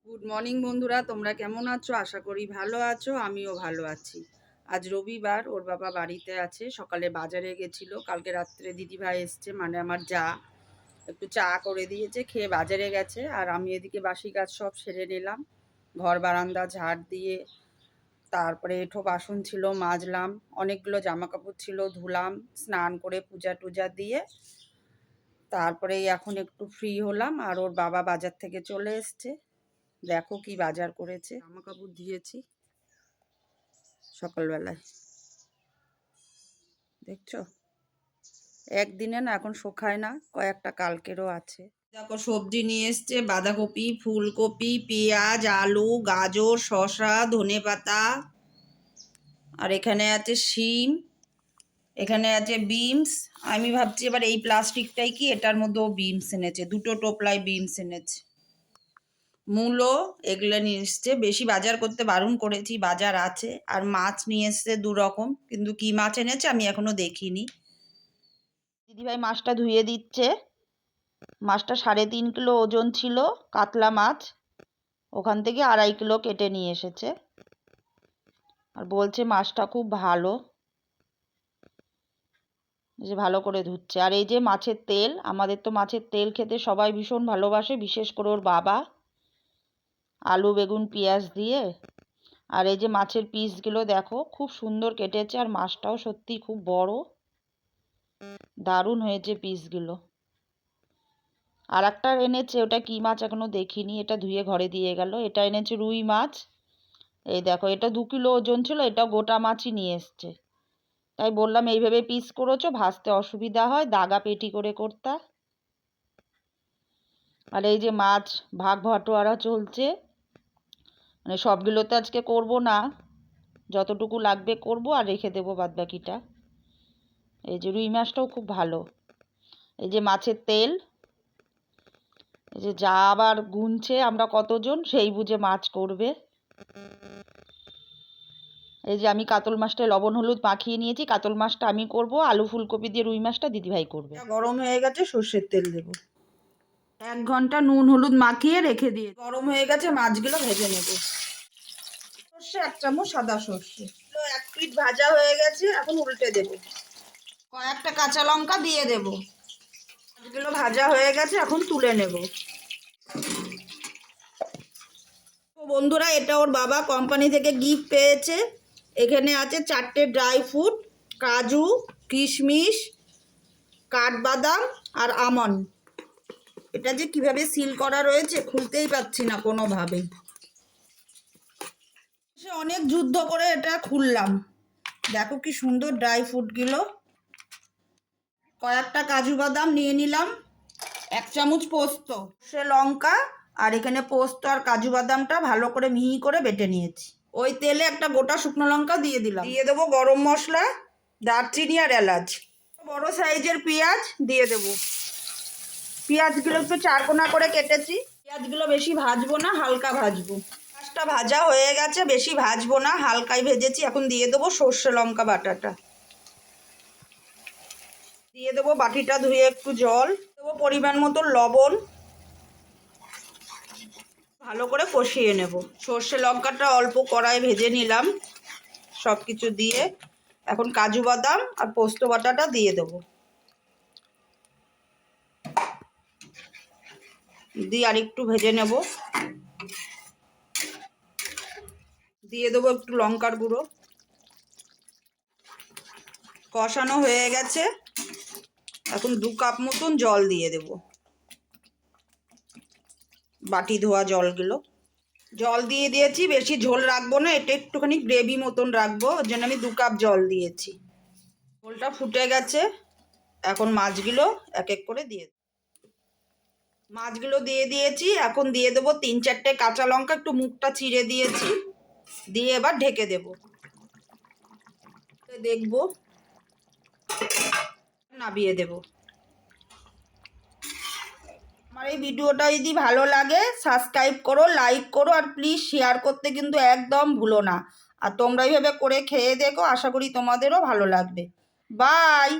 Good morning বন্ধুরা, তোমরা কেমন আছো? আশা করি ভালো আছো, আমিও ভালো আছি। আজ রবিবার, ওর বাবা বাড়িতে আছে। সকালে বাজারে গেছিলো, কালকে রাত্রে দিদিভাই এসছে, মানে আমার যা একটু চা করে দিয়েছে, খেয়ে বাজারে গেছে। আর আমি এদিকে বাসি কাজ সব সেরে নিলাম, ঘর বারান্দা ঝাড় দিয়ে, তারপরে এঁঠো বাসন ছিল মাজলাম, অনেকগুলো জামা কাপড় ছিল ধুলাম, স্নান করে পূজা টুজা দিয়ে তারপরে এখন একটু ফ্রি হলাম। আর ওর বাবা বাজার থেকে চলে এসছে, দেখো কি বাজার করেছে। জামা কাপড় দিয়েছি সকালবেলায়, দেখছো? একদিনে না, এখন শুকায় না, কয়েকটা কালকেরও আছে। দেখো সবজি নিয়ে এসছে, বাঁধাকপি, ফুলকপি, পেঁয়াজ, আলু, গাজর, শসা, ধনেপাতা, আর এখানে আছে শিম, এখানে আছে বিনস। আমি ভাবছি এবার এই প্লাস্টিকটাই কি, এটার মধ্যেও বিনস এনেছে, দুটো টোপলায় বিনস এনেছে। মূলো, এগুলো নিয়ে এসছে। বেশি বাজার করতে বারণ করেছি, বাজার আছে। আর মাছ নিয়ে এসছে 2 রকম, কিন্তু কি মাছ এনেছে আমি এখনো দেখিনি। দিদিভাই মাছটা ধুয়ে দিচ্ছে। মাছটা 3.5 কিলো ওজন ছিল, কাতলা মাছ। ওখান থেকে 2.5 কিলো কেটে নিয়ে এসেছে, আর বলছে মাছটা খুব ভালো, যে ভালো করে ধুচ্ছে। আর এই যে মাছের তেল, আমাদের তো মাছের তেল খেতে সবাই ভীষণ ভালোবাসে, বিশেষ করে ওর বাবা। আলু, বেগুন, পেঁয়াজ দিয়ে। আর এই যে মাছের পিসগুলো দেখো, খুব সুন্দর কেটেছে, আর মাছটাও সত্যি খুব বড়, দারুণ হয়েছে পিসগুলো। আর একটা এনেছে, ওটা কি মাছ এখনো দেখিনি, এটা ধুয়ে ঘরে দিয়ে গেল। এটা এনেছে রুই মাছ। এই দেখো, এটা 2 কিলো ওজন ছিল, এটা গোটা মাছই নিয়ে এসছে। তাই বললাম এইভাবে পিস করেছো, ভাজতে অসুবিধা হয়, দাগা পেটি করে করতে। আর এই যে মাছ ভাগ ভাটোয়ারা চলছে, মানে সবগুলো তো আজকে করব না, যতটুকু লাগবে করব, আর রেখে দেবো বাদবাকিটা। এই যে রুই মাছটাও খুব ভালো। এই যে মাছের তেল, এই যে যা আবার গুনছে আমরা কতজন, সেই বুঝে মাছ করবে। এই যে আমি কাতল মাছটা লবণ হলুদ মাখিয়ে নিয়েছি, কাতল মাছটা আমি করব, আলু ফুলকপি দিয়ে রুই মাছটা দিদিভাই করবে। গরম হয়ে গেছে, সর্ষের তেল দেবো। 1 ঘন্টা নুন হলুদ মাখিয়ে রেখে দিয়ে, গরম হয়ে গেছে, মাছগুলো ভেজে নেব। সর্ষে 1 চামচ, সাদা সর্ষে। 1 পিঠ ভাজা হয়ে গেছে, এখন উল্টে দেব। কয়েকটা কাঁচা লঙ্কা দিয়ে দেব। মাছগুলো ভাজা হয়ে গেছে, এখন তুলে নেব। বন্ধুরা, এটা ওর বাবা কোম্পানি থেকে গিফট পেয়েছে। এখানে আছে 4টে ড্রাই ফ্রুট, কাজু, কিশমিশ, কাঠবাদাম আর আমন্ড। এটা যে কিভাবে সিল করা রয়েছে, খুলতেই পারছি না কোনোভাবে। সে অনেক যুদ্ধ করে এটা খুললাম। দেখো কি সুন্দর ড্রাই ফ্রুটগুলো। কয়েকটা কাজু বাদাম নিয়ে নিলাম, 1 চামচ পোস্ত, সে লঙ্কা, আর এখানে পোস্ত আর কাজু বাদামটা ভালো করে মিহি করে বেটে নিয়েছি। ওই তেলে একটা গোটা শুকনো লঙ্কা দিয়ে দিলাম। দিয়ে দেবো গরম মশলা, দারচিনি আর এলাচ। বড় সাইজের পেঁয়াজ দিয়ে দেবো। পেঁয়াজগুলো একটু 4 কোনা করে কেটেছি। পেঁয়াজগুলো বেশি ভাজবো না, হালকা ভাজবো। পেঁয়াজটা ভাজা হয়ে গেছে, বেশি ভাজবো না, হালকাই ভেজেছি। এখন দিয়ে দেবো সর্ষে লঙ্কা বাটাটা। দিয়ে দেবো বাটিটা ধুয়ে একটু জল দেবো, পরিমাণ মতো লবণ। ভালো করে কষিয়ে নেব। সর্ষে লঙ্কাটা অল্প কড়াই ভেজে নিলাম সব কিছু দিয়ে। এখন কাজু বাদাম আর পোস্ত বাটাটা দিয়ে দেবো, দিয়ে আর একটু ভেজে নেব। দিয়ে দেবো একটু লঙ্কার গুঁড়ো। কষানো হয়ে গেছে, এখন 2 কাপ মতন জল দিয়ে দেব, বাটি ধোয়া জলগুলো। জল দিয়ে দিয়েছি, বেশি ঝোল রাখবো না, এটা একটুখানি গ্রেভি মতন রাখবো, ওর জন্য আমি 2 কাপ জল দিয়েছি। ঝোলটা ফুটে গেছে, এখন মাছগুলো এক এক করে দিয়ে মাছগুলো দিয়ে দিয়েছি। এখন দিয়ে দেবো 3-4টে কাঁচা লঙ্কা, একটু মুখটা চিড়ে দিয়েছি, দিয়ে এবার ঢেকে দেব। দেখবো, নামিয়ে দেব। আমার এই ভিডিওটা যদি ভালো লাগে সাবস্ক্রাইব করো, লাইক করো, আর প্লিজ শেয়ার করতে কিন্তু একদম ভুলো না। আর তোমরা এইভাবে করে খেয়ে দেখো, আশা করি তোমাদেরও ভালো লাগবে। বাই।